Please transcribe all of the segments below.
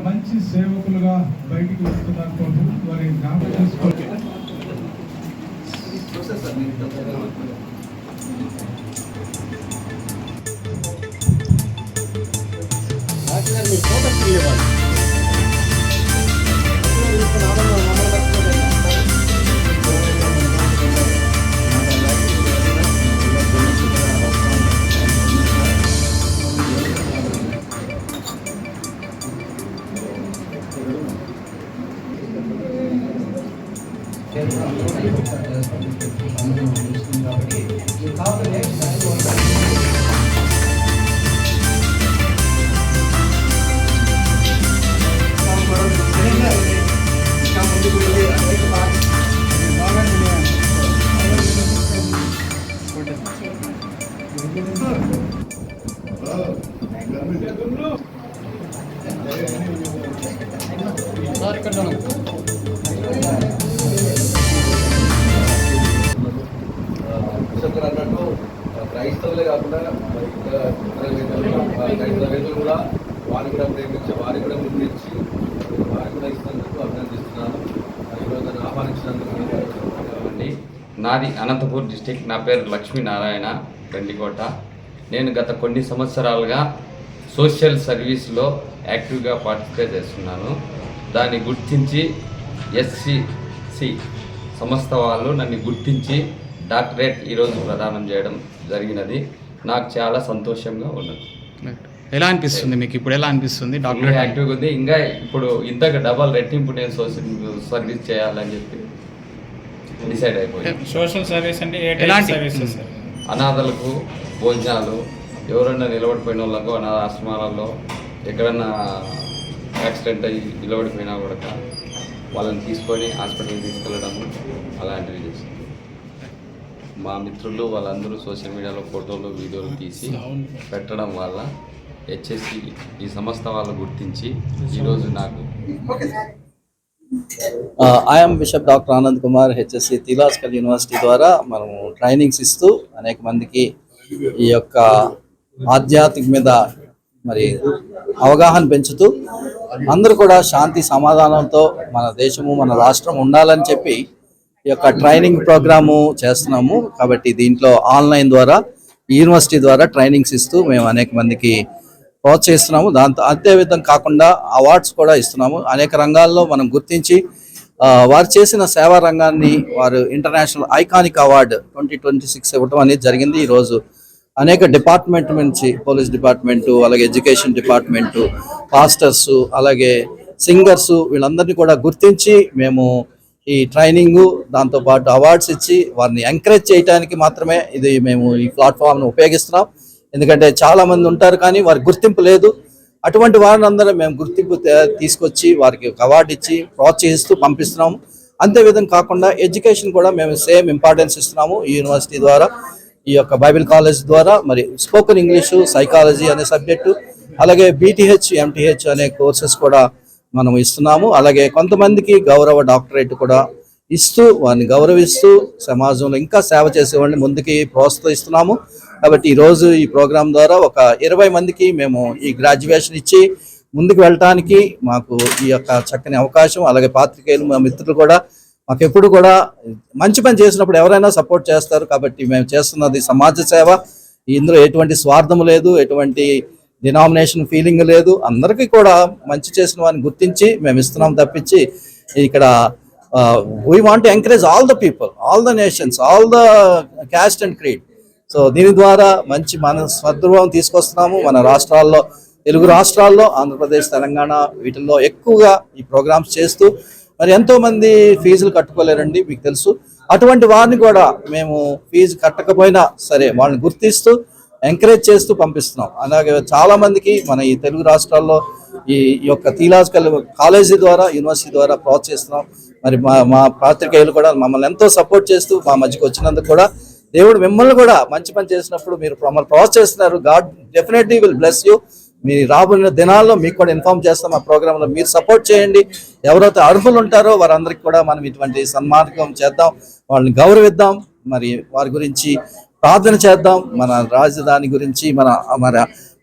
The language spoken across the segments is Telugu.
మంచి సేవకులుగా బయటికి వస్తున్నారు ప్రభు. వారి జ్ఞాపకం చేసుకోండి. అన్నట్టు క్రైస్తవులే కాకుండా క్రైస్తవులు కూడా వారిని కూడా ప్రేమించి వారిని కూడా గుర్తించి వారిని కూడా ఇస్తున్నందుకు అభినందిస్తున్నాను. ఈరోజు ఆహ్వానించినందుకు. నాది అనంతపూర్ డిస్టిక్. నా పేరు లక్ష్మీనారాయణ గండికోట. నేను గత కొన్ని సంవత్సరాలుగా సోషల్ సర్వీస్లో యాక్టివ్గా పార్టిసిపేట్ చేస్తున్నాను. దాన్ని గుర్తించి SCC సంస్థ వాళ్ళు నన్ను గుర్తించి డాక్టరేట్ ఈరోజు ప్రదానం చేయడం జరిగినది. నాకు చాలా సంతోషంగా ఉన్నది. ఎలా అనిపిస్తుంది మీకు ఇప్పుడు? ఎలా అనిపిస్తుంది? డాక్టరేట్ యాక్టివ్గా ఉంది. ఇంకా ఇప్పుడు ఇంతకు డబల్ రెట్టింపు నేను సోషల్ సర్వీస్ చేయాలని చెప్పి డిసైడ్ అయిపోయింది. సోషల్ సర్వీస్ అంటే ఎలాంటి సర్వీసెస్? అనాథలకు భోజనాలు, ఎవరైనా నిలబడిపోయిన వాళ్ళకు అనాథ ఆశ్రమాలలో ఎక్కడన్నా యాక్సిడెంట్ అయ్యి నిలబడిపోయినా కూడా వాళ్ళని తీసుకొని హాస్పిటల్కి తీసుకెళ్ళడము అలాంటివి చేస్తాం. మా మిత్రులు వాళ్ళందరూ సోషల్ మీడియాలో ఫోటోలు వీడియోలు తీసి పెట్టడం వల్ల HSC ఈ సంస్థ వాళ్ళు గుర్తించి ఈరోజు నాకు I'm bishop doctor Anand Kumar HSC theological university ద్వారా మనము ట్రైనింగ్స్ ఇస్తూ అనేక మందికి ఈ యొక్క ఆధ్యాత్మిక మీద మరి అవగాహన పెంచుతూ అందరూ కూడా శాంతి సమాధానంతో మన దేశము మన రాష్ట్రం ఉండాలని చెప్పి ఈ యొక్క ట్రైనింగ్ ప్రోగ్రాము చేస్తున్నాము. కాబట్టి దీంట్లో ఆన్లైన్ ద్వారా యూనివర్సిటీ ద్వారా ట్రైనింగ్స్ ఇస్తూ మేము అనేక మందికి ప్రోత్సహిస్తున్నాము. దాంతో అదేవిధంగా కాకుండా అవార్డ్స్ కూడా ఇస్తున్నాము. అనేక రంగాల్లో మనం గుర్తించి వారు చేసిన సేవా రంగాన్ని వారు ఇంటర్నేషనల్ ఐకానిక్ అవార్డు 2026 ఇవ్వడం అనేది జరిగింది. ఈరోజు అనేక డిపార్ట్మెంట్ నుంచి పోలీస్ డిపార్ట్మెంటు, అలాగే ఎడ్యుకేషన్ డిపార్ట్మెంటు, పాస్టర్సు, అలాగే సింగర్సు వీళ్ళందరినీ కూడా గుర్తించి మేము ఈ ట్రైనింగు దాంతోపాటు అవార్డ్స్ ఇచ్చి వారిని ఎంకరేజ్ చేయడానికి మాత్రమే ఇది మేము ఈ ప్లాట్ఫామ్ను ఉపయోగిస్తున్నాం. ఎందుకంటే చాలామంది ఉంటారు కానీ వారికి గుర్తింపు లేదు. అటువంటి వారిని అందరూ మేము గుర్తింపు తీసుకొచ్చి వారికి ఒక అవార్డు ఇచ్చి ప్రోత్సహిస్తూ పంపిస్తున్నాము. అంతేవిధంగా కాకుండా ఎడ్యుకేషన్ కూడా మేము సేమ్ ఇంపార్టెన్స్ ఇస్తున్నాము. ఈ యూనివర్సిటీ ద్వారా ఈ యొక్క బైబిల్ కాలేజ్ ద్వారా మరి స్పోకెన్ ఇంగ్లీషు, సైకాలజీ అనే సబ్జెక్టు, అలాగే BTH, MTH అనే కోర్సెస్ కూడా మనం ఇస్తున్నాము. అలాగే కొంతమందికి గౌరవ డాక్టరేట్ కూడా ఇస్తూ వారిని గౌరవిస్తూ సమాజంలో ఇంకా సేవ చేసేవాడిని ముందుకి ప్రోత్సహిస్తున్నాము. కాబట్టి ఈరోజు ఈ ప్రోగ్రాం ద్వారా ఒక 20 మందికి మేము ఈ గ్రాడ్యుయేషన్ ఇచ్చి ముందుకు వెళ్ళటానికి మాకు ఈ యొక్క చక్కని అవకాశం. అలాగే పాత్రికేయులు మా మిత్రులు కూడా మాకు ఎప్పుడు కూడా మంచి పని చేసినప్పుడు ఎవరైనా సపోర్ట్ చేస్తారు. కాబట్టి మేము చేస్తున్నది సమాజ సేవ. ఇందులో ఎటువంటి స్వార్థం లేదు, ఎటువంటి డినామినేషన్ ఫీలింగ్ లేదు. అందరికీ కూడా మంచి చేసిన వారిని గుర్తించి మేము ఇస్తున్నాం తప్పించి ఇక్కడ we want to encourage all the people, all the nations, all the cast and creed. So దీని ద్వారా మంచి మన స్వద్భావం తీసుకొస్తున్నాము. మన రాష్ట్రాల్లో, తెలుగు రాష్ట్రాల్లో, ఆంధ్రప్రదేశ్, తెలంగాణ వీటిల్లో ఎక్కువగా ఈ ప్రోగ్రామ్స్ చేస్తూ మరి ఎంతోమంది ఫీజులు కట్టుకోలేరండి, మీకు తెలుసు. అటువంటి వారిని కూడా మేము ఫీజు కట్టకపోయినా సరే వాళ్ళని గుర్తిస్తూ ఎంకరేజ్ చేస్తూ పంపిస్తున్నాం. అలాగే చాలామందికి మన ఈ తెలుగు రాష్ట్రాల్లో ఈ యొక్క థియలాజికల్ కాలేజీ ద్వారా, యూనివర్సిటీ ద్వారా ప్రోత్సహిస్తున్నాం. మరి మా పాత్రికేయులు కూడా మమ్మల్ని ఎంతో సపోర్ట్ చేస్తూ మా మధ్యకి వచ్చినందుకు కూడా దేవుడు మిమ్మల్ని కూడా మంచి పని చేసినప్పుడు మీరు మమ్మల్ని ప్రోత్సహిస్తున్నారు. God definitely will bless you. మీ రాబోయే దినాల్లో మీకు కూడా ఇన్ఫార్మ్ చేస్తాం ఆ ప్రోగ్రాంలో. మీరు సపోర్ట్ చేయండి. ఎవరైతే అర్హులు ఉంటారో వారందరికీ కూడా మనం ఇటువంటి సన్మార్గం చేద్దాం, వాళ్ళని గౌరవిద్దాం, మరి వారి గురించి ప్రార్థన చేద్దాం. మన రాజధాని గురించి, మన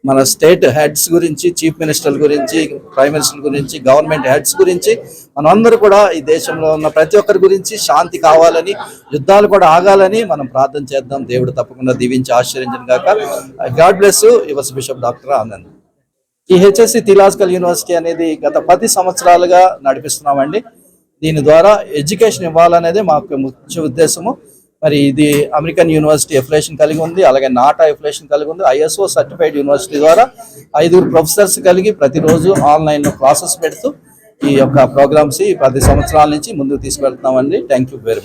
మన స్టేట్ హెడ్స్ గురించి, చీఫ్ మినిస్టర్ల గురించి, ప్రైమ్ మినిస్టర్ గురించి, గవర్నమెంట్ హెడ్స్ గురించి మనమందరూ కూడా ఈ దేశంలో ఉన్న ప్రతి ఒక్కరి గురించి శాంతి కావాలని, యుద్ధాలు కూడా ఆగాలని మనం ప్రార్థన చేద్దాం. దేవుడు తప్పకుండా దీవించి ఆశీర్వదించను గాక. God bless you, your bishop doctor Anand. ఈ హెచ్ఎస్సి థియలాజికల్ యూనివర్సిటీ అనేది గత 10 సంవత్సరాలుగా నడిపిస్తున్నామండి. దీని ద్వారా ఎడ్యుకేషన్ ఇవ్వాలనేది మా యొక్క ముఖ్య ఉద్దేశము. మరి ఇది అమెరికన్ యూనివర్సిటీ ఎఫిలియేషన్ కలిగి ఉంది, అలాగే నాటా ఎఫిలియేషన్ కలిగి ఉంది. ISO సర్టిఫైడ్ యూనివర్సిటీ ద్వారా 5 ప్రొఫెసర్స్ కలిగి ప్రతిరోజు ఆన్లైన్లో క్లాసెస్ పెడుతూ ఈ యొక్క ప్రోగ్రామ్స్ 10 సంవత్సరాల నుంచి ముందుకు తీసుకెళ్తున్నామండి. Thank you very much.